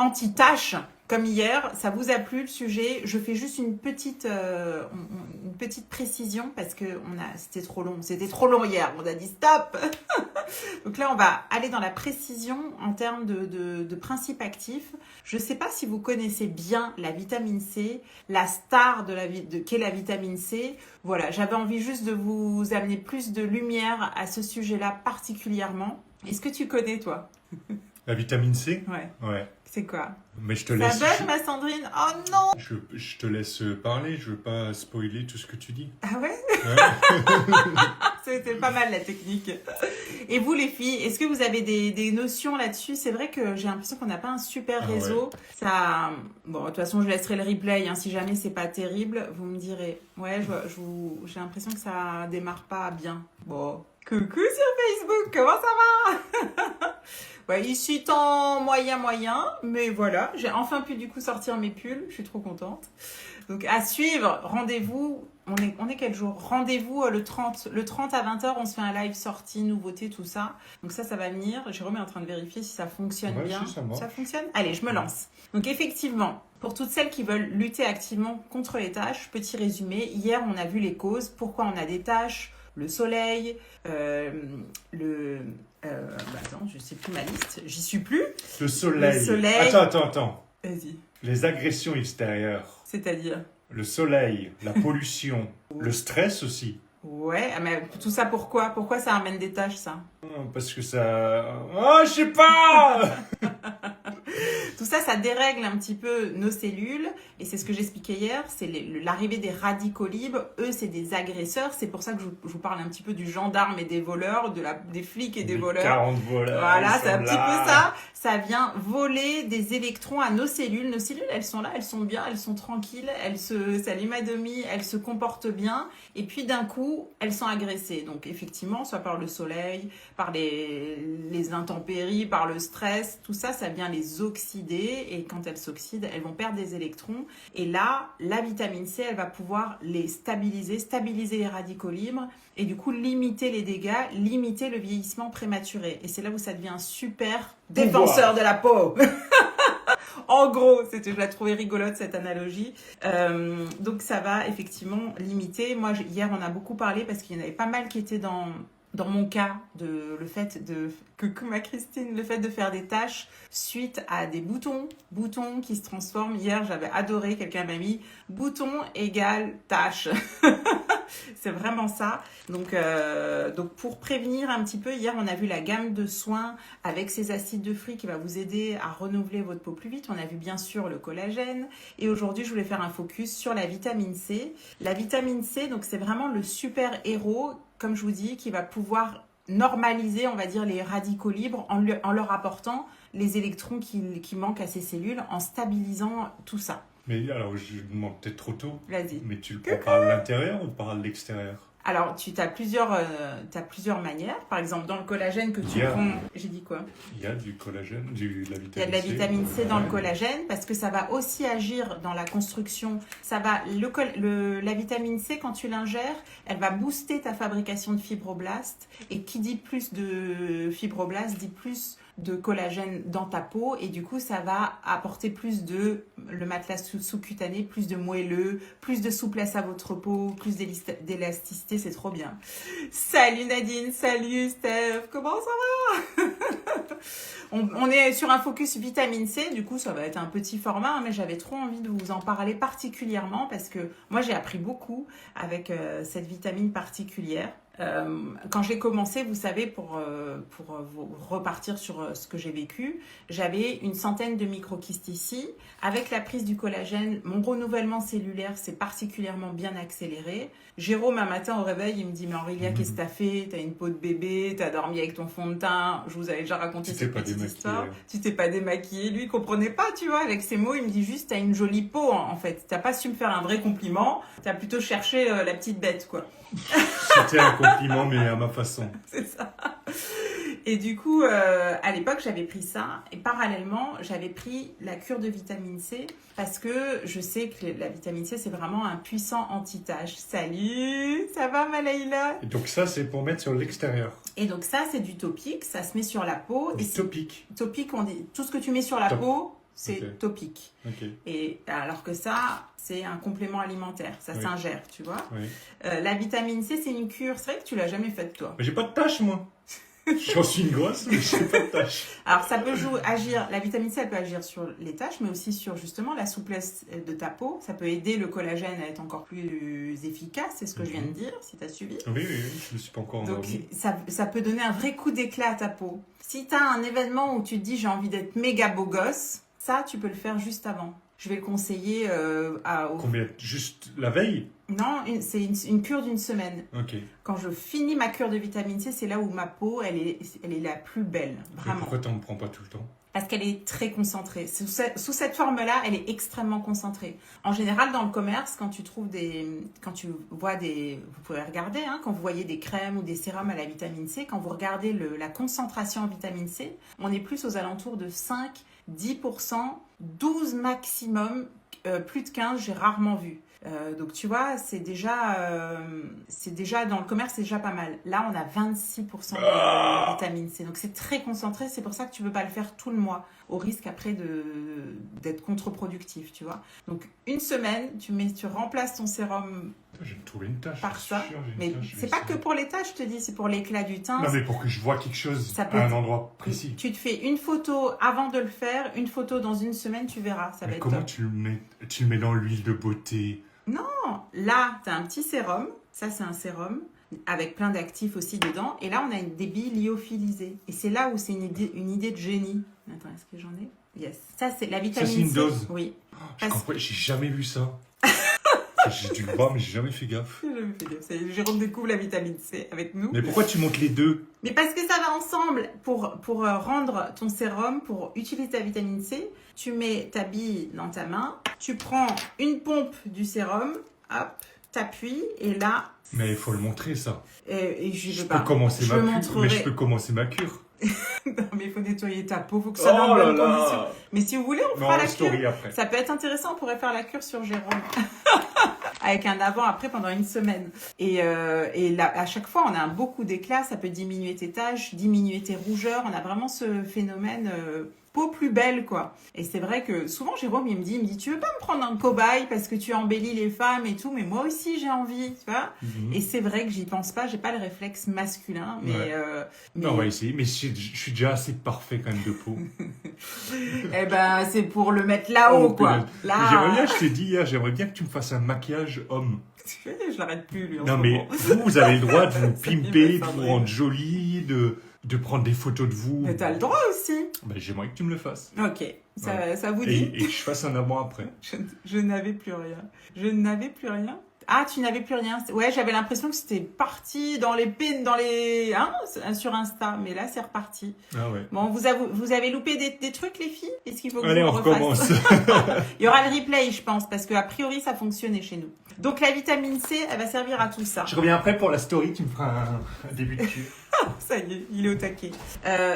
anti-taches, comme hier. Ça vous a plu le sujet? Je fais juste une petite précision parce que c'était trop long. C'était trop long hier. On a dit stop. Donc là, on va aller dans la précision en termes de principes actifs. Je ne sais pas si vous connaissez bien la vitamine C, la star qu'est la vitamine C. Voilà, j'avais envie juste de vous amener plus de lumière à ce sujet-là particulièrement. Est-ce que tu connais, toi? La vitamine C? Ouais. C'est quoi? Mais je te laisse. Ça bug, ma Sandrine? Oh non! Je te laisse parler, je veux pas spoiler tout ce que tu dis. Ah ouais? Ouais. C'était pas mal la technique. Et vous les filles, est-ce que vous avez des notions là-dessus? C'est vrai que j'ai l'impression qu'on n'a pas un super réseau. Ouais. Ça, bon, de toute façon, je laisserai le replay. Hein, si jamais c'est pas terrible, vous me direz. Ouais, j'ai l'impression que ça démarre pas bien. Bon, coucou sur Facebook, comment ça va? Ouais, ici tant moyen, mais voilà, j'ai enfin pu du coup sortir mes pulls. Je suis trop contente. Donc à suivre, rendez-vous. On est quel jour? Rendez-vous le 30 à 20h, on se fait un live sortie, nouveauté, tout ça. Donc ça va venir. Jérôme est en train de vérifier si ça fonctionne bien. Si, ça fonctionne? Allez, je me lance. Donc effectivement, pour toutes celles qui veulent lutter activement contre les taches, petit résumé. Hier, on a vu les causes. Pourquoi on a des taches? Le soleil, attends, je sais plus ma liste. J'y suis plus. Le soleil. Le soleil. Attends. Vas-y. Les agressions extérieures. C'est-à-dire? Le soleil, la pollution, le stress aussi. Ouais, mais tout ça pourquoi? Pourquoi ça amène des tâches, ça? Parce que ça... Oh, je sais pas. Tout ça, ça dérègle un petit peu nos cellules. Et c'est ce que j'expliquais hier, c'est l'arrivée des radicaux libres. Eux, c'est des agresseurs. C'est pour ça que je vous parle un petit peu du gendarme et des voleurs, des flics et des voleurs. 40 voleurs. Voilà, c'est un petit peu ça. Ça vient voler des électrons à nos cellules. Nos cellules, elles sont là, elles sont bien, elles sont tranquilles. C'est l'hématomie, elles se comportent bien. Et puis d'un coup, elles sont agressées. Donc effectivement, soit par le soleil, par les intempéries, par le stress, tout ça, ça vient les oxyder. Et quand elles s'oxydent, elles vont perdre des électrons. Et là, la vitamine C, elle va pouvoir les stabiliser les radicaux libres et du coup limiter les dégâts, limiter le vieillissement prématuré. Et c'est là où ça devient un super défenseur de la peau. En gros, je la trouvais rigolote cette analogie. Donc ça va effectivement limiter. Moi, hier, on a beaucoup parlé parce qu'il y en avait pas mal qui étaient dans mon cas, le fait de faire des tâches suite à des boutons qui se transforment. Hier, j'avais adoré, quelqu'un m'a mis bouton égale tâche. C'est vraiment ça. Donc pour prévenir un petit peu, hier on a vu la gamme de soins avec ces acides de fruits qui va vous aider à renouveler votre peau plus vite. On a vu bien sûr le collagène. Et aujourd'hui, je voulais faire un focus sur la vitamine C. La vitamine C, donc c'est vraiment le super héros, comme je vous dis, qui va pouvoir normaliser, on va dire, les radicaux libres en leur apportant les électrons qui manquent à ces cellules, en stabilisant tout ça. Mais alors, je demande peut-être trop tôt. Vas-y. Mais tu le prends par l'intérieur ou par l'extérieur? Alors, tu as plusieurs manières. Par exemple, dans le collagène que tu prends... J'ai dit quoi? Il y a du collagène, de la vitamine C. Il y a de la vitamine C dans le collagène parce que ça va aussi agir dans la construction. La vitamine C, quand tu l'ingères, elle va booster ta fabrication de fibroblastes. Et qui dit plus de fibroblastes dit plus de collagène dans ta peau et du coup ça va apporter le matelas sous-cutané, plus de moelleux, plus de souplesse à votre peau, plus d'élasticité, c'est trop bien. Salut Nadine, salut Steph, comment ça va? On est sur un focus vitamine C, du coup ça va être un petit format, mais j'avais trop envie de vous en parler particulièrement parce que moi j'ai appris beaucoup avec cette vitamine particulière. Quand j'ai commencé, vous savez, pour repartir sur ce que j'ai vécu, j'avais une centaine de microkystes ici. Avec la prise du collagène, mon renouvellement cellulaire s'est particulièrement bien accéléré. Jérôme, un matin au réveil, il me dit « Mais Aurélia, qu'est-ce que t'as fait? T'as une peau de bébé, t'as dormi avec ton fond de teint. » Je vous avais déjà raconté cette petite histoire. Tu t'es pas démaquillée. Lui, il comprenait pas, tu vois, avec ses mots. Il me dit juste « T'as une jolie peau, en fait. T'as pas su me faire un vrai compliment. T'as plutôt cherché la petite bête, quoi. » C'était un compliment, mais à ma façon. C'est ça. Et du coup, à l'époque, j'avais pris ça. Et parallèlement, j'avais pris la cure de vitamine C parce que je sais que la vitamine C, c'est vraiment un puissant anti-tache. Salut, ça va Malaïla? Et donc ça, c'est pour mettre sur l'extérieur. Et donc ça, c'est du topique. Ça se met sur la peau. Topique. Topique, on dit tout ce que tu mets sur la peau. c'est Ok. topique. Ok. Et alors que ça, c'est un complément alimentaire, ça Oui. s'ingère, tu vois. Oui. La vitamine C, c'est une cure. C'est vrai que tu l'as jamais faite, toi. Mais j'ai pas de taches, moi. J'en suis une grosse, mais j'ai pas de taches. Alors, ça peut agir, la vitamine C, elle peut agir sur les taches, mais aussi sur justement la souplesse de ta peau. Ça peut aider le collagène à être encore plus efficace, c'est ce que je viens de dire, si tu as suivi. Oui, je ne suis pas encore Donc, endormi. ça peut donner un vrai coup d'éclat à ta peau. Si tu as un événement où tu te dis j'ai envie d'être méga beau gosse, ça, tu peux le faire juste avant. Je vais le conseiller Combien? Juste la veille? Non, c'est une cure d'une semaine. Ok. Quand je finis ma cure de vitamine C, c'est là où ma peau, elle est la plus belle, Mais vraiment. pourquoi t'en prends pas tout le temps? Parce qu'elle est très concentrée. Sous cette forme-là, elle est extrêmement concentrée. En général, dans le commerce, quand tu vois vous pouvez regarder, hein, quand vous voyez des crèmes ou des sérums à la vitamine C, quand vous regardez la concentration en vitamine C, on est plus aux alentours de 5, 10%, 12 maximum, plus de 15, j'ai rarement vu. Donc tu vois, c'est déjà dans le commerce, c'est déjà pas mal. Là, on a 26% de vitamine C, donc c'est très concentré. C'est pour ça que tu veux pas le faire tout le mois, au risque après d'être contre-productif, tu vois. Donc une semaine, tu remplaces ton sérum J'ai trouvé une tache. par ça. Sûr, j'ai une Mais tache, je c'est vais pas que essayer. pour les taches, je te dis, c'est pour l'éclat du teint. Non, mais pour que je vois quelque chose Ça peut à un être- endroit précis. Tu te fais une photo avant de le faire, une photo dans une semaine, tu verras, ça va Mais être comment top. tu le mets? Tu le mets dans l'huile de beauté? Là, tu as un petit sérum. Ça, c'est un sérum avec plein d'actifs aussi dedans. Et là, on a des billes lyophilisées. Et c'est là où c'est une idée de génie. Attends, est-ce que j'en ai? Yes. Ça, c'est la vitamine c'est une C. dose. Oui. Je comprends, j'ai jamais vu ça. J'ai dû le voir, mais j'ai jamais fait gaffe. Jérôme découvre la vitamine C avec nous. Mais pourquoi tu montes les deux? Mais parce que ça va ensemble. Pour rendre ton sérum, pour utiliser ta vitamine C, tu mets ta bille dans ta main, tu prends une pompe du sérum, hop, t'appuies, et là... Mais il faut le montrer, ça. Et je Je veux peux pas. commencer Je ma le cure. montrerai. Mais je peux commencer ma cure. Non, mais il faut nettoyer ta peau, il faut que ça soit dans de bonnes conditions. Mais si vous voulez, on Non, fera la la cure. story après. Ça peut être intéressant, on pourrait faire la cure sur Jérôme. Avec un avant-après pendant une semaine. Et là, à chaque fois, on a un beau coup d'éclat, ça peut diminuer tes taches, diminuer tes rougeurs. On a vraiment ce phénomène peau plus belle, quoi. Et c'est vrai que souvent, Jérôme, il me dit, tu veux pas me prendre un cobaye parce que tu embellis les femmes et tout, mais moi aussi, j'ai envie, tu vois. Mhm. Et c'est vrai que j'y pense pas, j'ai pas le réflexe masculin, mais... Ouais. mais... Non, on va essayer, mais je suis déjà assez parfait quand même de peau. Eh ben, c'est pour le mettre là-haut, Oh, quoi. punaise. Là, J'aimerais bien, je t'ai dit hier, j'aimerais bien que tu me fasses un maquillage homme. je l'arrête plus, lui, en Non, ce mais moment. vous avez le droit de vous Ça y est, pimper, de ça vous y est. rendre jolie, de prendre des photos de vous. Mais t'as le droit aussi. Ben, j'aimerais que tu me le fasses. Ok, ça vous dit? Et que je fasse un avant-après. Je n'avais plus rien. Je n'avais plus rien. Ah, tu n'avais plus rien. Ouais, j'avais l'impression que c'était parti dans les pins, sur Insta, mais là, c'est reparti. Ah ouais. Bon, vous avez loupé des trucs, les filles? Est-ce qu'il faut que Allez, je on vous refasse? recommence. Il y aura le replay, je pense, parce qu'a priori, ça fonctionnait chez nous. Donc, la vitamine C, elle va servir à tout ça. Je reviens après pour la story, tu me feras un début de cure. Ça y est, il est au taquet.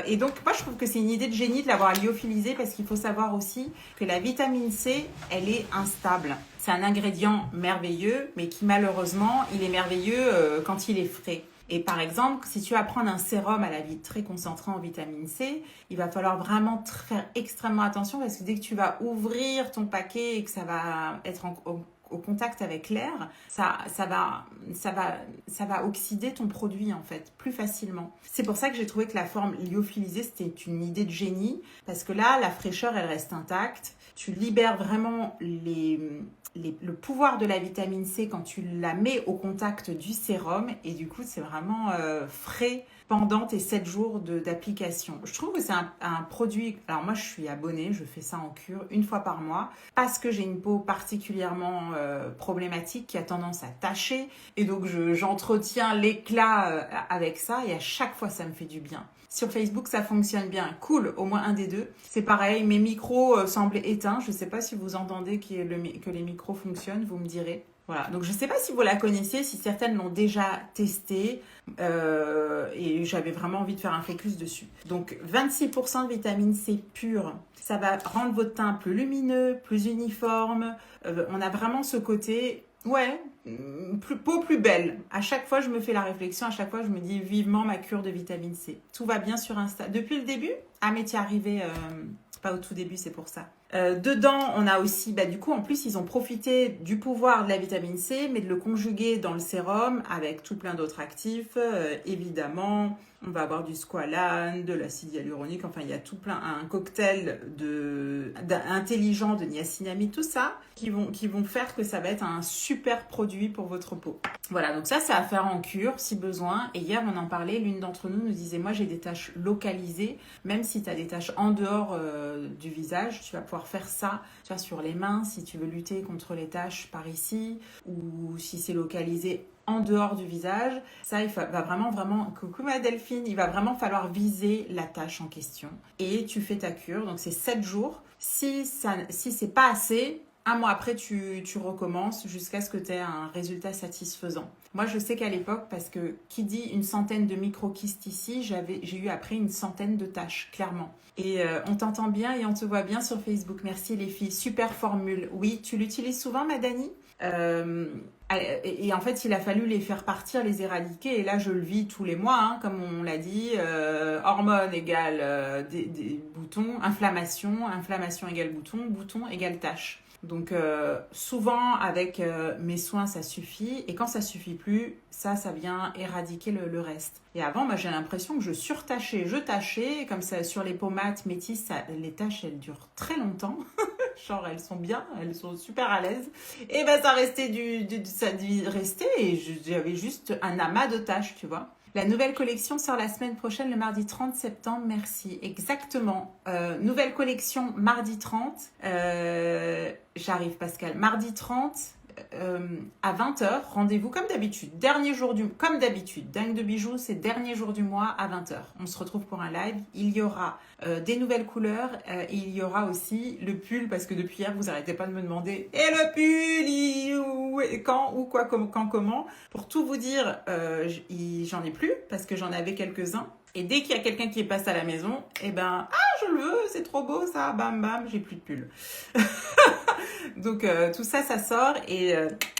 Et donc, moi, je trouve que c'est une idée de génie de l'avoir lyophilisée parce qu'il faut savoir aussi que la vitamine C, elle est instable. C'est un ingrédient merveilleux, mais qui malheureusement, il est merveilleux quand il est frais. Et par exemple, si tu vas prendre un sérum à la vie très concentré en vitamine C, il va falloir vraiment faire extrêmement attention parce que dès que tu vas ouvrir ton paquet et que ça va être au contact avec l'air, ça va oxyder ton produit en fait plus facilement. C'est pour ça que j'ai trouvé que la forme lyophilisée c'était une idée de génie parce que là la fraîcheur elle reste intacte. Tu libères vraiment le pouvoir de la vitamine C quand tu la mets au contact du sérum et du coup c'est vraiment frais pendant tes 7 jours d'application. Je trouve que c'est un produit... Alors moi je suis abonnée, je fais ça en cure une fois par mois parce que j'ai une peau particulièrement problématique qui a tendance à tacher et donc j'entretiens l'éclat avec ça et à chaque fois ça me fait du bien. Sur Facebook, ça fonctionne bien. Cool, au moins un des deux. C'est pareil, mes micros semblent éteints. Je ne sais pas si vous entendez que les micros fonctionnent, vous me direz. Voilà, donc je ne sais pas si vous la connaissez, si certaines l'ont déjà testée et j'avais vraiment envie de faire un focus dessus. Donc 26% de vitamine C pure, ça va rendre votre teint plus lumineux, plus uniforme. On a vraiment ce côté... Ouais, peau plus belle. À chaque fois, je me fais la réflexion. À chaque fois, je me dis vivement ma cure de vitamine C. Tout va bien sur Insta. Depuis le début? Ah, mais tu es arrivé pas au tout début, c'est pour ça. Dedans, on a aussi, du coup, en plus, ils ont profité du pouvoir de la vitamine C, mais de le conjuguer dans le sérum avec tout plein d'autres actifs. Évidemment, on va avoir du squalane, de l'acide hyaluronique, enfin, il y a tout plein, un cocktail intelligent de niacinamide, tout ça, qui vont faire que ça va être un super produit pour votre peau. Voilà, donc ça, c'est à faire en cure si besoin. Et hier, on en parlait, l'une d'entre nous disait, moi, j'ai des taches localisées, même si tu as des taches en dehors du visage, tu vas pouvoir faire ça, tu vois, sur les mains, si tu veux lutter contre les taches par ici, ou si c'est localisé en dehors du visage. Ça, il va vraiment, coucou ma Delphine, il va vraiment falloir viser la tache en question. Et tu fais ta cure, donc c'est 7 jours. Si c'est pas assez, un mois après, tu recommences jusqu'à ce que tu aies un résultat satisfaisant. Moi, je sais qu'à l'époque, parce que qui dit une centaine de microkystes ici, j'ai eu après une centaine de taches, clairement. Et on t'entend bien et on te voit bien sur Facebook. Merci les filles. Super formule. Oui, tu l'utilises souvent, ma Dani ? Et en fait, il a fallu les faire partir, les éradiquer. Et là, je le vis tous les mois, hein, comme on l'a dit. Hormones égale des boutons. Inflammation égale bouton. Bouton égale tache. Donc souvent avec mes soins ça suffit et quand ça suffit plus, ça vient éradiquer le reste. Et avant moi j'ai l'impression que je surtachais, je tachais comme ça sur les pommades métisses, les taches elles durent très longtemps. Genre elles sont bien, elles sont super à l'aise. Et ça restait ça restait et j'avais juste un amas de taches, tu vois. La nouvelle collection sort la semaine prochaine, le mardi 30 septembre. Merci. Exactement. Nouvelle collection, mardi 30. J'arrive, Pascal. Mardi 30, à 20h. Rendez-vous comme d'habitude. Comme d'habitude. Dingue de bijoux, c'est dernier jour du mois à 20h. On se retrouve pour un live. Il y aura des nouvelles couleurs. Et il y aura aussi le pull, parce que depuis hier, vous n'arrêtez pas de me demander « Et le pull, quand, ou quoi, quand, comment ?» Pour tout vous dire, j'en ai plus, parce que j'en avais quelques-uns. Et dès qu'il y a quelqu'un qui passe à la maison, je le veux, c'est trop beau ça, bam bam, j'ai plus de pull. Donc tout ça sort et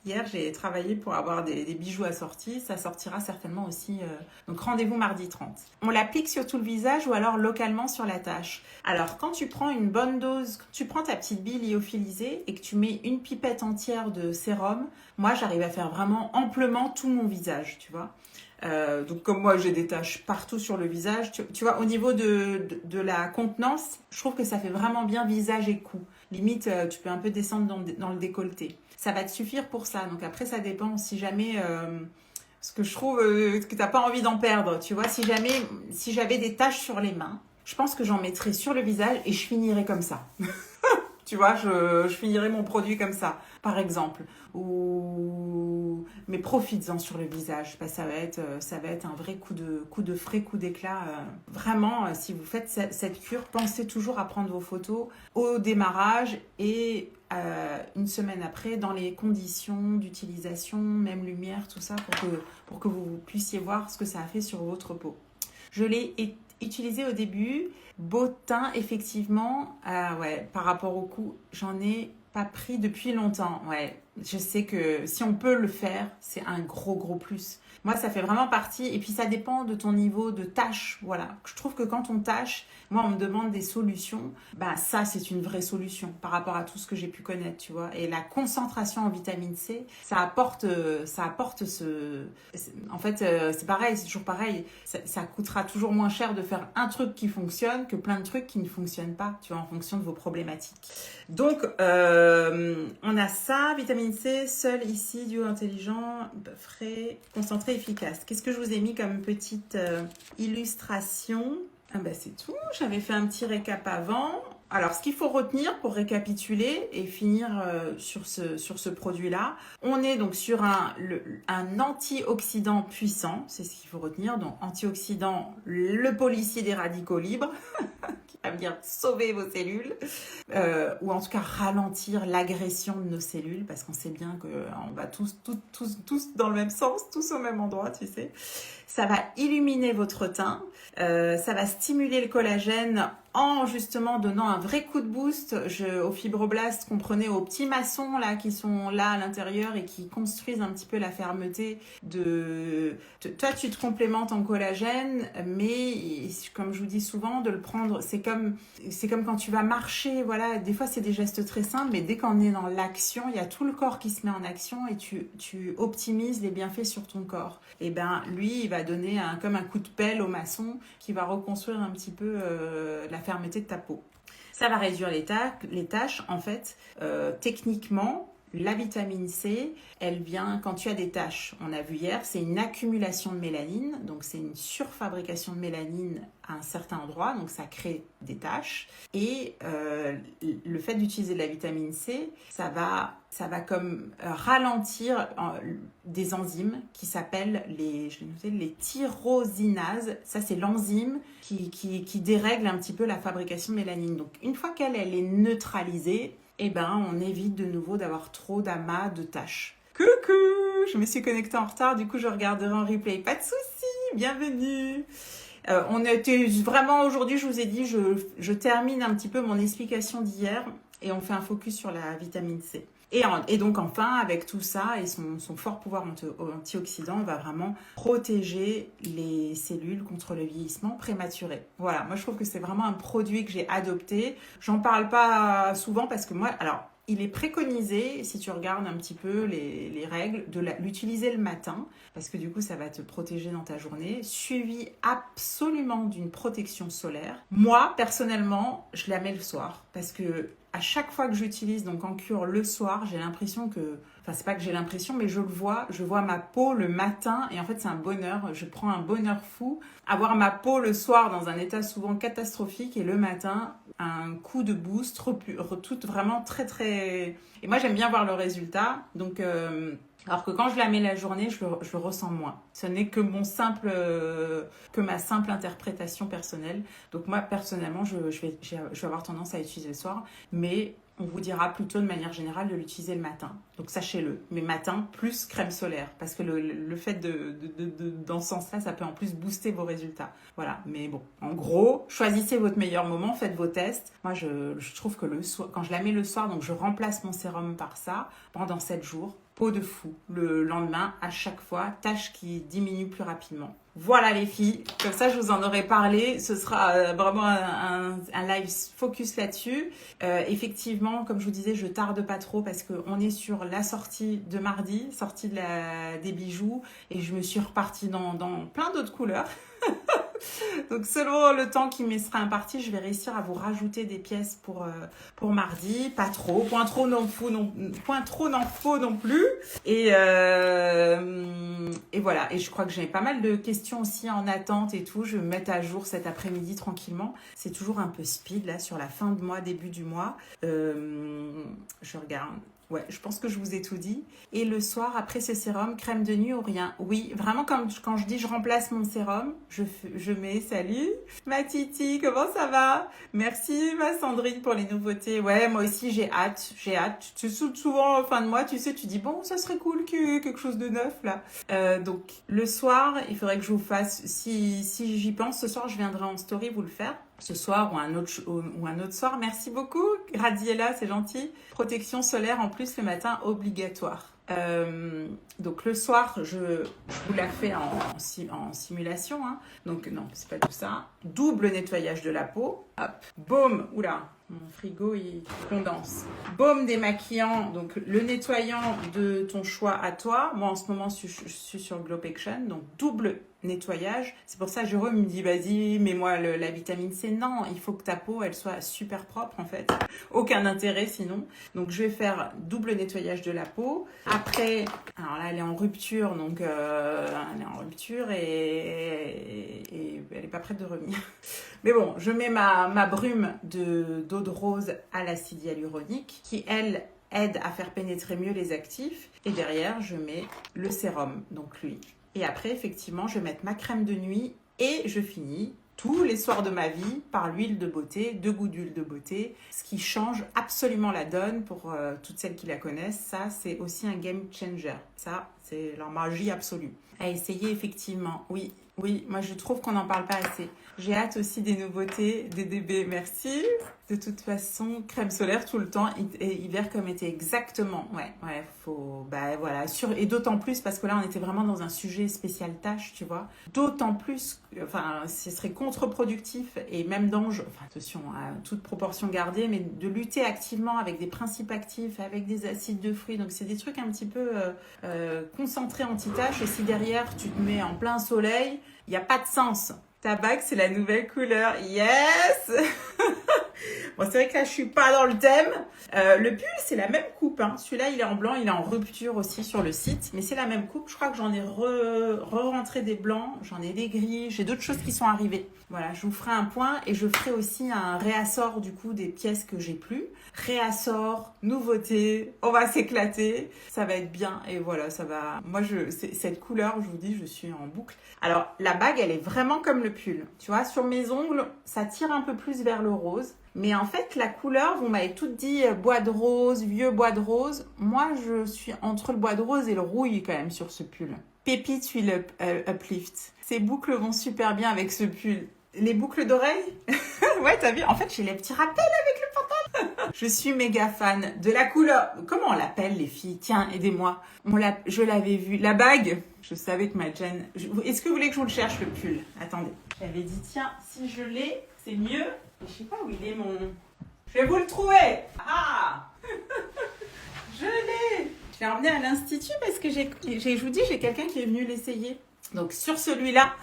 hier j'ai travaillé pour avoir des bijoux assortis, ça sortira certainement aussi. Donc rendez-vous mardi 30. On l'applique sur tout le visage ou alors localement sur la tache. Alors quand tu prends une bonne dose, quand tu prends ta petite bille lyophilisée et que tu mets une pipette entière de sérum, moi j'arrive à faire vraiment amplement tout mon visage, tu vois. Donc comme moi j'ai des taches partout sur le visage, tu vois, au niveau de la contenance, je trouve que ça fait vraiment bien visage et cou. Limite, tu peux un peu descendre dans le décolleté. Ça va te suffire pour ça. Donc après, ça dépend si jamais... ce que je trouve que t'as pas envie d'en perdre. Tu vois, si j'avais des taches sur les mains, je pense que j'en mettrais sur le visage et je finirais comme ça. Tu vois, je finirais mon produit comme ça, par exemple. Mais profites-en sur le visage. Ça va être un vrai coup de frais, coup d'éclat. Vraiment, si vous faites cette cure, pensez toujours à prendre vos photos au démarrage et une semaine après, dans les conditions d'utilisation, même lumière, tout ça, pour que vous puissiez voir ce que ça a fait sur votre peau. Je l'ai utilisé au début. Beau teint, effectivement. Par rapport au cou, j'en ai pas pris depuis longtemps. Ouais, je sais que si on peut le faire, c'est un gros plus. Moi, ça fait vraiment partie. Et puis, ça dépend de ton niveau de tâche. Voilà. Je trouve que quand on tâche, moi, on me demande des solutions. Ça, c'est une vraie solution par rapport à tout ce que j'ai pu connaître, tu vois. Et la concentration en vitamine C, ça apporte en fait, c'est pareil, c'est toujours pareil. Ça coûtera toujours moins cher de faire un truc qui fonctionne que plein de trucs qui ne fonctionnent pas, tu vois, en fonction de vos problématiques. Donc, on a ça, vitamine C, seul ici, duo intelligent, frais, concentré, efficace. Qu'est-ce que je vous ai mis comme petite illustration ? C'est tout. J'avais fait un petit récap avant. Alors, ce qu'il faut retenir pour récapituler et finir sur ce produit-là, on est donc sur un antioxydant puissant, c'est ce qu'il faut retenir. Donc, antioxydant, le policier des radicaux libres, qui va venir sauver vos cellules, ou en tout cas ralentir l'agression de nos cellules, parce qu'on sait bien qu'on va tous dans le même sens, tous au même endroit, tu sais. Ça va illuminer votre teint, ça va stimuler le collagène en justement donnant un vrai coup de boost aux fibroblastes qu'on prenait aux petits maçons là qui sont là à l'intérieur et qui construisent un petit peu la fermeté toi tu te complémentes en collagène, mais comme je vous dis souvent de le prendre, c'est comme quand tu vas marcher, voilà, des fois c'est des gestes très simples, mais dès qu'on est dans l'action, il y a tout le corps qui se met en action et tu optimises les bienfaits sur ton corps. Et ben lui il va donner comme un coup de pelle au maçon qui va reconstruire un petit peu la fermeté de ta peau. Ça va réduire les taches. En fait, techniquement, la vitamine C, elle vient quand tu as des taches. On a vu hier, c'est une accumulation de mélanine, donc c'est une surfabrication de mélanine à un certain endroit, donc ça crée des taches. Et le fait d'utiliser de la vitamine C, ça va comme ralentir des enzymes qui s'appellent les tyrosinases. Ça, c'est l'enzyme qui dérègle un petit peu la fabrication de mélanine. Donc, une fois qu'elle est neutralisée, eh ben, on évite de nouveau d'avoir trop d'amas de taches. Coucou, je me suis connectée en retard, du coup, je regarderai en replay. Pas de souci, bienvenue. On était vraiment aujourd'hui, je vous ai dit, je termine un petit peu mon explication d'hier et on fait un focus sur la vitamine C. Et donc enfin, avec tout ça et son fort pouvoir antioxydant, on va vraiment protéger les cellules contre le vieillissement prématuré. Voilà, moi je trouve que c'est vraiment un produit que j'ai adopté. J'en parle pas souvent parce que moi, alors il est préconisé, si tu regardes un petit peu les règles, de l'utiliser le matin, parce que du coup, ça va te protéger dans ta journée, suivi absolument d'une protection solaire. Moi, personnellement, je la mets le soir, parce que à chaque fois que j'utilise donc en cure le soir, j'ai l'impression que, enfin c'est pas que j'ai l'impression, mais je vois ma peau le matin et en fait c'est un bonheur, je prends un bonheur fou. Avoir ma peau le soir dans un état souvent catastrophique et le matin, un coup de boost, tout vraiment très très... Et moi j'aime bien voir le résultat, donc... Alors que quand je la mets la journée, je le ressens moins. Ce n'est que ma simple interprétation personnelle. Donc moi, personnellement, je vais avoir tendance à l'utiliser le soir, mais on vous dira plutôt de manière générale de l'utiliser le matin. Donc sachez-le, mais matin plus crème solaire, parce que le fait dans ce sens-là, ça peut en plus booster vos résultats. Voilà, mais bon, en gros, choisissez votre meilleur moment, faites vos tests. Moi, je trouve que le soir, quand je la mets le soir, donc je remplace mon sérum par ça pendant 7 jours. Peau de fou. Le lendemain, à chaque fois, tâche qui diminue plus rapidement. Voilà les filles, comme ça je vous en aurais parlé. Ce sera vraiment un live focus là-dessus. Effectivement, comme je vous disais, je tarde pas trop parce qu'on est sur la sortie de mardi, sortie des bijoux, et je me suis repartie dans plein d'autres couleurs. Donc selon le temps qui me sera imparti, je vais réussir à vous rajouter des pièces pour mardi, pas trop, point trop n'en faut non plus. Et voilà, et je crois que j'ai pas mal de questions aussi en attente et tout. Je vais me mettre à jour cet après-midi tranquillement. C'est toujours un peu speed là sur la fin de mois, début du mois. Je regarde. Ouais, je pense que je vous ai tout dit. Et le soir, après ce sérum, crème de nuit ou rien? Oui, vraiment, quand je dis je remplace mon sérum, je mets salut, ma Titi, comment ça va? Merci, ma Sandrine, pour les nouveautés. Ouais, moi aussi, j'ai hâte. Tu te saoules souvent en fin de mois, tu sais, tu dis bon, ça serait cool que quelque chose de neuf là. Donc, le soir, il faudrait que je vous fasse, si j'y pense, ce soir, je viendrai en story vous le faire. Ce soir ou un autre soir. Merci beaucoup, Gradiella, c'est gentil. Protection solaire en plus le matin, obligatoire. Donc le soir, je vous la fais en simulation. Hein. Donc non, c'est pas tout ça. Double nettoyage de la peau. Hop, baume. Oula, mon frigo il condense. Baume démaquillant, donc le nettoyant de ton choix à toi. Moi en ce moment, je suis sur Glopection, donc double nettoyage. C'est pour ça que Jérôme me dit vas-y, mets-moi la vitamine C. Non, il faut que ta peau elle soit super propre en fait. Aucun intérêt sinon. Donc je vais faire double nettoyage de la peau. Après, alors là elle est en rupture, donc elle est en rupture et elle est pas prête de revenir. Mais bon, je mets ma brume d'eau de rose à l'acide hyaluronique qui elle aide à faire pénétrer mieux les actifs. Et derrière, je mets le sérum, donc lui. Et après, effectivement, je vais mettre ma crème de nuit et je finis tous les soirs de ma vie par l'huile de beauté, 2 gouttes d'huile de beauté, ce qui change absolument la donne pour toutes celles qui la connaissent. Ça, c'est aussi un game changer. Ça, C'est leur magie absolue. À essayer, effectivement. Oui, oui, moi je trouve qu'on n'en parle pas assez. J'ai hâte aussi des nouveautés, des DB, merci. De toute façon, crème solaire tout le temps, et hiver comme été, exactement. Ouais, faut, bah voilà, et d'autant plus, parce que là on était vraiment dans un sujet spécial tâche, tu vois. D'autant plus, enfin, ce serait contre-productif et même dangereux, enfin attention, à toute proportion gardée, mais de lutter activement avec des principes actifs, avec des acides de fruits, donc c'est des trucs un petit peu concentrés anti-tache, et si derrière tu te mets en plein soleil, il n'y a pas de sens. Ta bague, c'est la nouvelle couleur. Yes. Bon, c'est vrai que là, je suis pas dans le thème. Le pull, c'est la même coupe. Hein. Celui-là, il est en blanc. Il est en rupture aussi sur le site. Mais c'est la même coupe. Je crois que j'en ai re-rentré des blancs. J'en ai des gris. J'ai d'autres choses qui sont arrivées. Voilà, je vous ferai un point. Et je ferai aussi un réassort, du coup, des pièces que j'ai plus. Réassort, nouveauté. On va s'éclater. Ça va être bien. Et voilà, ça va... Moi, cette couleur, je vous dis, je suis en boucle. Alors, la bague, elle est vraiment comme le pull. Tu vois, sur mes ongles, ça tire un peu plus vers le rose. Mais en fait, la couleur, vous m'avez toutes dit bois de rose, vieux bois de rose. Moi, je suis entre le bois de rose et le rouille quand même sur ce pull. Pépite Huile Uplift. Ces boucles vont super bien avec ce pull. Les boucles d'oreilles, ouais, t'as vu? En fait, j'ai les petits rappels avec le pantalon. Je suis méga fan de la couleur. Comment on l'appelle, les filles? Tiens, aidez-moi. Je l'avais vu. La bague. Je savais que ma Jen... Est-ce que vous voulez que je vous le cherche, le pull? Attendez. J'avais dit, tiens, si je l'ai, c'est mieux. Et je sais pas où il est, mon... Je vais vous le trouver. Ah. Je l'ai. Je l'ai emmené à l'institut parce que je vous dis, j'ai quelqu'un qui est venu l'essayer. Donc, sur celui-là...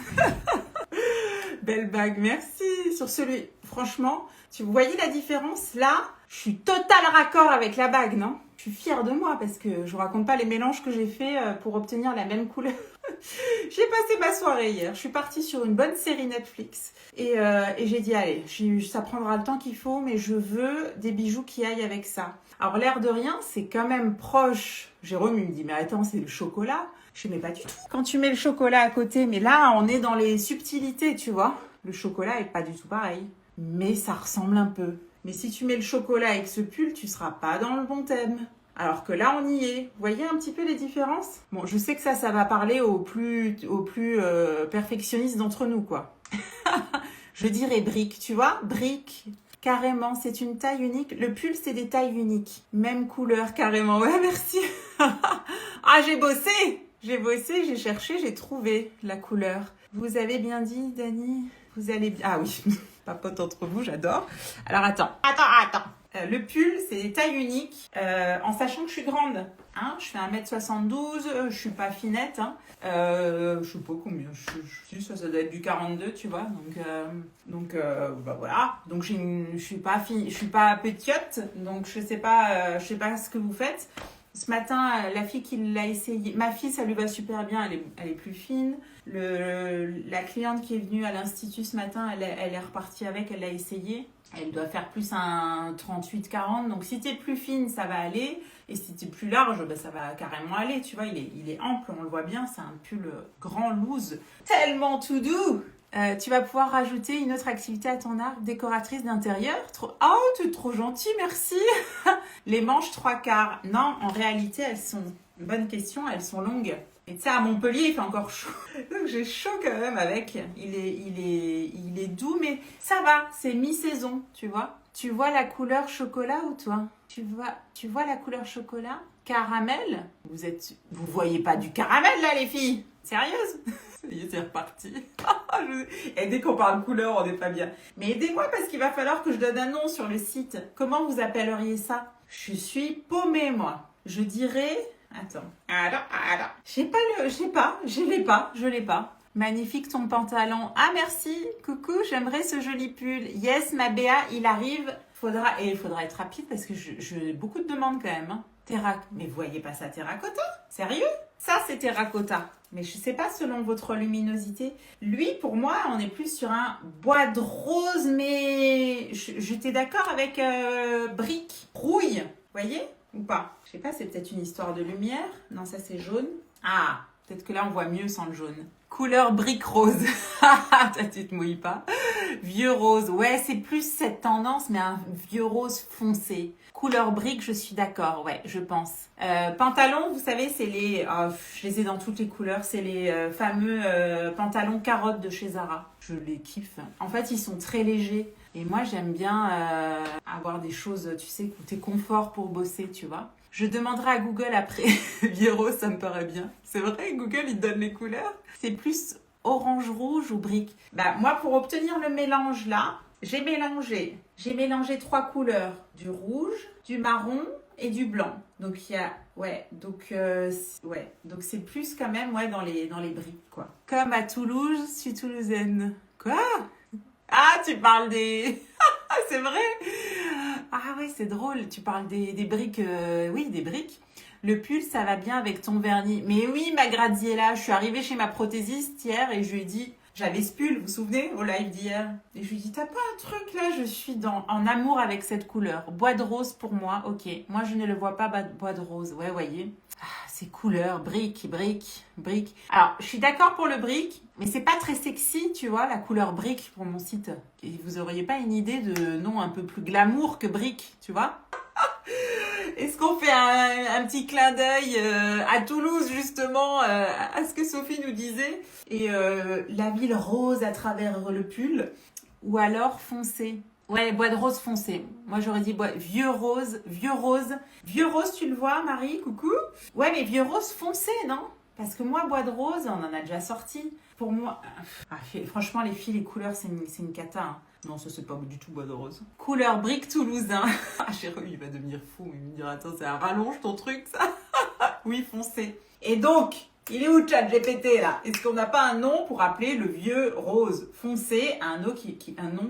Belle bague, merci. Sur celui, franchement, vous voyez la différence? Là, je suis total raccord avec la bague, non? Je suis fière de moi parce que je vous raconte pas les mélanges que j'ai fait pour obtenir la même couleur. J'ai passé ma soirée hier. Je suis partie sur une bonne série Netflix et j'ai dit allez, ça prendra le temps qu'il faut, mais je veux des bijoux qui aillent avec ça. Alors l'air de rien, c'est quand même proche. Jérôme il me dit mais attends, c'est le chocolat. Je ne mets pas du tout. Quand tu mets le chocolat à côté, mais là, on est dans les subtilités, tu vois. Le chocolat est pas du tout pareil, mais ça ressemble un peu. Mais si tu mets le chocolat avec ce pull, tu seras pas dans le bon thème. Alors que là, on y est. Vous voyez un petit peu les différences? Bon, je sais que ça va parler aux plus perfectionnistes d'entre nous, quoi. Je dirais brique, tu vois? Brique. Carrément, c'est une taille unique. Le pull, c'est des tailles uniques. Même couleur, carrément. Ouais, merci. Ah, j'ai bossé, j'ai cherché, j'ai trouvé la couleur. Vous avez bien dit, Dani? Vous allez bien... Ah oui, papote entre vous, j'adore. Alors, attends. Le pull, c'est des tailles uniques, en sachant que je suis grande. Hein, je fais 1m72, je suis pas finette. Hein. Je sais pas combien, ça doit être du 42, tu vois. Donc bah voilà. Donc je suis pas petite, donc je sais pas ce que vous faites. Ce matin, la fille qui l'a essayé, ma fille, ça lui va super bien, elle est plus fine. La cliente qui est venue à l'institut ce matin, elle est repartie avec, elle l'a essayé. Elle doit faire plus un 38-40. Donc, si t'es plus fine, ça va aller. Et si t'es plus large, ben, ça va carrément aller. Tu vois, il est ample, on le voit bien. C'est un pull grand loose. Tellement tout doux. Tu vas pouvoir rajouter une autre activité à ton arc, décoratrice d'intérieur. Oh, tu es trop gentil, merci. Les manches 3/4. Non, en réalité, elles sont... Bonne question, elles sont longues. Et tu sais, à Montpellier, il fait encore chaud. Donc j'ai chaud quand même avec. Il est doux, mais ça va. C'est mi-saison, tu vois. Tu vois la couleur chocolat ou toi? Tu vois la couleur chocolat? Caramel? Vous voyez pas du caramel là, les filles? Sérieuse? Ça y est, c'est reparti. Et dès qu'on parle de couleur, on n'est pas bien. Mais aidez-moi parce qu'il va falloir que je donne un nom sur le site. Comment vous appelleriez ça? Je suis paumée, moi. Je dirais... Attends. Je l'ai pas. Magnifique ton pantalon. Ah, merci. Coucou, j'aimerais ce joli pull. Yes, ma Béa, il arrive. Il faudra être rapide parce que j'ai beaucoup de demandes quand même. Hein. Mais vous voyez pas ça terracotta? Sérieux? Ça, c'est terracotta. Mais je sais pas selon votre luminosité. Lui, pour moi, on est plus sur un bois de rose, mais j'étais d'accord avec brique, rouille. Vous voyez? Ou pas? Je sais pas, c'est peut-être une histoire de lumière. Non, ça c'est jaune. Ah, peut-être que là on voit mieux sans le jaune. Couleur brique rose. Toi, tu te mouilles pas. Vieux rose. Ouais, c'est plus cette tendance, mais un vieux rose foncé. Couleur brique, je suis d'accord. Ouais, je pense. Pantalons, vous savez, c'est les... je les ai dans toutes les couleurs. C'est les fameux pantalons carottes de chez Zara. Je les kiffe. En fait, ils sont très légers. Et moi, j'aime bien avoir des choses, tu sais, côté confort pour bosser, tu vois. Je demanderai à Google après. Vieux rose, ça me paraît bien. C'est vrai, Google, il te donne les couleurs. C'est plus orange rouge ou brique. Bah, moi, pour obtenir le mélange là, j'ai mélangé 3 couleurs. Du rouge, du marron et du blanc. Donc, il y a... Ouais, donc c'est plus quand même dans les briques, quoi. Comme à Toulouse, je suis toulousaine. Quoi? Ah, tu parles des... C'est vrai? Ah ouais, c'est drôle. Tu parles des briques. Oui, des briques. Le pull, ça va bien avec ton vernis. Mais oui, ma Graziella, je suis arrivée chez ma prothésiste hier et je lui ai dit... J'avais ce pull, vous vous souvenez, au live d'hier. Et je lui ai dit, t'as pas un truc là? Je suis en amour avec cette couleur. Bois de rose pour moi, ok. Moi, je ne le vois pas, bois de rose. Ouais, voyez. Ah, ces couleurs, briques. Alors, je suis d'accord pour le brique, mais c'est pas très sexy, tu vois, la couleur brique pour mon site. Et vous auriez pas une idée de nom un peu plus glamour que brique, tu vois? Est-ce qu'on fait un petit clin d'œil à Toulouse, justement, à ce que Sophie nous disait? Et la ville rose à travers le pull, ou alors foncé. Ouais, bois de rose foncé. Moi, j'aurais dit vieux rose. Vieux rose, tu le vois, Marie? Coucou? Ouais, mais vieux rose foncé, non? Parce que moi, bois de rose, on en a déjà sorti. Pour moi, franchement, les filles, les couleurs, c'est une cata. Hein. Non, ça, c'est pas du tout bois de rose. Couleur brique toulousain. Chérie, il va devenir fou. Il va me dire, attends, c'est un rallonge ton truc, ça? Oui, foncé. Et donc, il est où ChatGPT, là? Est-ce qu'on n'a pas un nom pour appeler le vieux rose foncé, un nom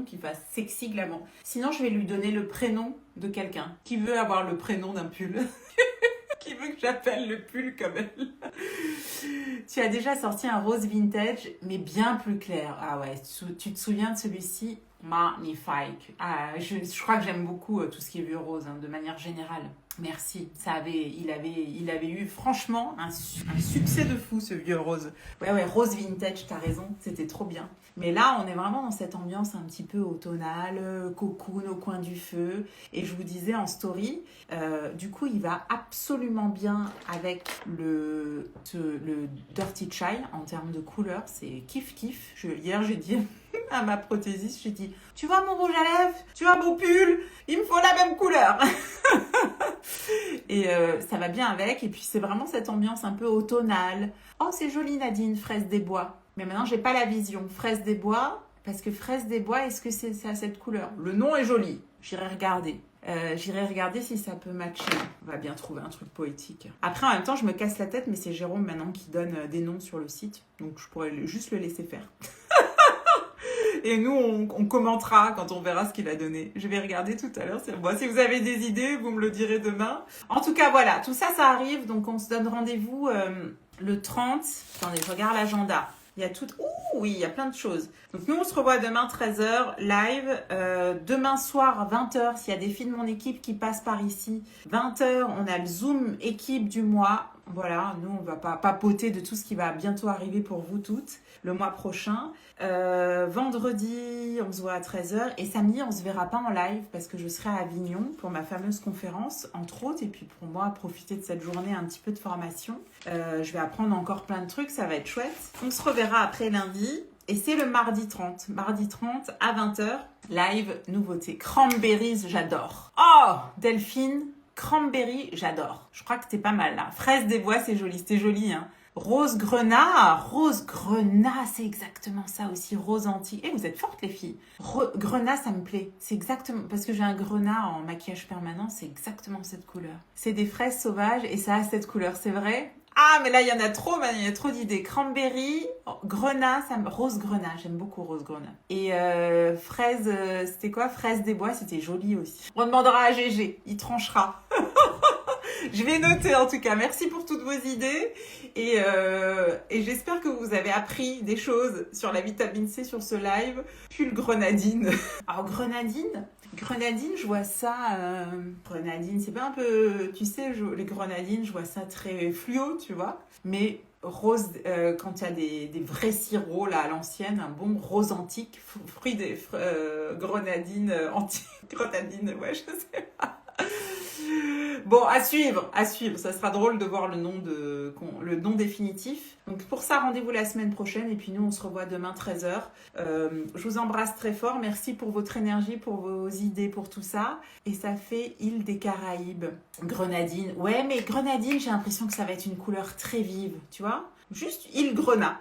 qui fasse sexy glamour? Sinon, je vais lui donner le prénom de quelqu'un qui veut avoir le prénom d'un pull. Qui veut que j'appelle le pull comme elle. Tu as déjà sorti un rose vintage, mais bien plus clair. Ah ouais, tu te souviens de celui-ci? Magnifique. Ah, je crois que j'aime beaucoup tout ce qui est vieux rose, hein, de manière générale. Merci. Il avait eu franchement un succès de fou, ce vieux rose. Ouais, rose vintage, t'as raison, c'était trop bien. Mais là, on est vraiment dans cette ambiance un petit peu automnale, cocoon au coin du feu. Et je vous disais en story, du coup, il va absolument bien avec le Dirty Chai en termes de couleur. C'est kiff. Hier, j'ai dit à ma prothésiste, j'ai dit, tu vois mon rouge à lèvres, tu vois mon pull, il me faut la même couleur. Et ça va bien avec. Et puis, c'est vraiment cette ambiance un peu automnale. Oh, c'est joli, Nadine, fraise des bois. Mais maintenant, j'ai pas la vision. Fraise des bois, parce que fraise des bois, est-ce que c'est ça, cette couleur? Le nom est joli. J'irai regarder. J'irai regarder si ça peut matcher. On va bien trouver un truc poétique. Après, en même temps, je me casse la tête, mais c'est Jérôme maintenant qui donne des noms sur le site. Donc, je pourrais juste le laisser faire. Et nous, on commentera quand on verra ce qu'il a donné. Je vais regarder tout à l'heure. Bon, si vous avez des idées, vous me le direz demain. En tout cas, voilà. Tout ça, ça arrive. Donc, on se donne rendez-vous le 30. Attendez, je regarde l'agenda. Il y a tout... Ouh, oui, il y a plein de choses. Donc, nous, on se revoit demain 13h, live. Demain soir, 20h, s'il y a des filles de mon équipe qui passent par ici. 20h, on a le Zoom équipe du mois. Voilà, nous, on va pas papoter de tout ce qui va bientôt arriver pour vous toutes le mois prochain. Vendredi, on se voit à 13h. Et samedi, on se verra pas en live parce que je serai à Avignon pour ma fameuse conférence, entre autres. Et puis pour moi, profiter de cette journée, un petit peu de formation. Je vais apprendre encore plein de trucs, ça va être chouette. On se reverra après lundi. Et c'est le mardi 30. Mardi 30 à 20h. Live, nouveauté. Cranberries, j'adore. Oh, Delphine, cranberry, j'adore. Je crois que c'était pas mal là. Fraise des bois, c'est joli. C'était joli, hein. Rose grenat, c'est exactement ça aussi, rose antique. Vous êtes fortes les filles. Grenat, ça me plaît. C'est exactement, parce que j'ai un grenat en maquillage permanent, c'est exactement cette couleur. C'est des fraises sauvages et ça a cette couleur, c'est vrai? Ah, mais là, il y en a trop, il y a trop d'idées. Cranberry, grenat, rose grenat, j'aime beaucoup rose grenat. Et fraise, c'était quoi? Fraise des bois, c'était joli aussi. On demandera à Gégé, il tranchera. Je vais noter en tout cas. Merci pour toutes vos idées et j'espère que vous avez appris des choses sur la vitamine C sur ce live. Puis le grenadine. Alors grenadine, je vois ça. Grenadine, c'est pas un peu, tu sais, les grenadines, je vois ça très fluo, tu vois. Mais rose, quand il y a des vrais sirops là à l'ancienne, un bon rose antique, fruit des grenadines antique, grenadines, ouais, je sais pas. Bon, à suivre, ça sera drôle de voir le nom définitif. Donc pour ça, rendez-vous la semaine prochaine et puis nous on se revoit demain 13h. Je vous embrasse très fort, merci pour votre énergie, pour vos idées, pour tout ça. Et ça fait île des Caraïbes, grenadine. Ouais, mais grenadine, j'ai l'impression que ça va être une couleur très vive, tu vois. Juste île grenat.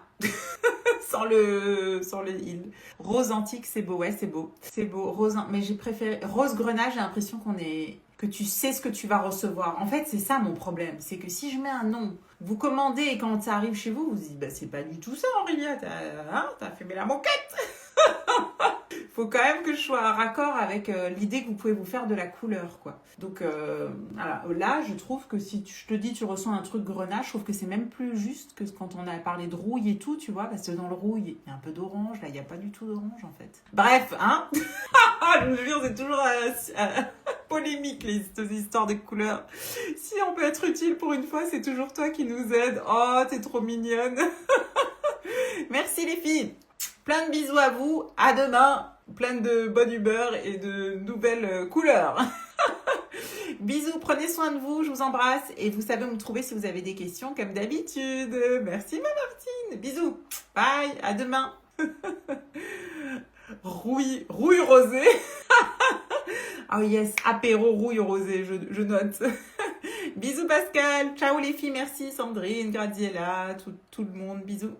sans le île. Rose antique, c'est beau, ouais, c'est beau. C'est beau, mais j'ai préféré rose grenat, j'ai l'impression que tu sais ce que tu vas recevoir. En fait, c'est ça mon problème. C'est que si je mets un nom, vous commandez et quand ça arrive chez vous, vous dites, bah, c'est pas du tout ça, Aurélia. T'as fait la moquette. Faut quand même que je sois en raccord avec l'idée que vous pouvez vous faire de la couleur, quoi. Donc, voilà. Là, je trouve que si je te dis tu ressens un truc grenat, je trouve que c'est même plus juste que quand on a parlé de rouille et tout, tu vois, parce que dans le rouille, il y a un peu d'orange. Là, il n'y a pas du tout d'orange, en fait. Bref, hein. Je me jure, c'est toujours polémique, ces histoires de couleurs. Si on peut être utile pour une fois, c'est toujours toi qui nous aide. Oh, t'es trop mignonne. Merci les filles. Plein de bisous à vous. À demain. Plein de bonne humeur et de nouvelles couleurs. Bisous, prenez soin de vous, je vous embrasse. Et vous savez où me trouver si vous avez des questions comme d'habitude. Merci ma Martine. Bisous. Bye, à demain. Rouille rosée. Oh yes, apéro rouille rosée, je note. Bisous Pascal, ciao les filles, merci Sandrine, Graziella, tout le monde, bisous.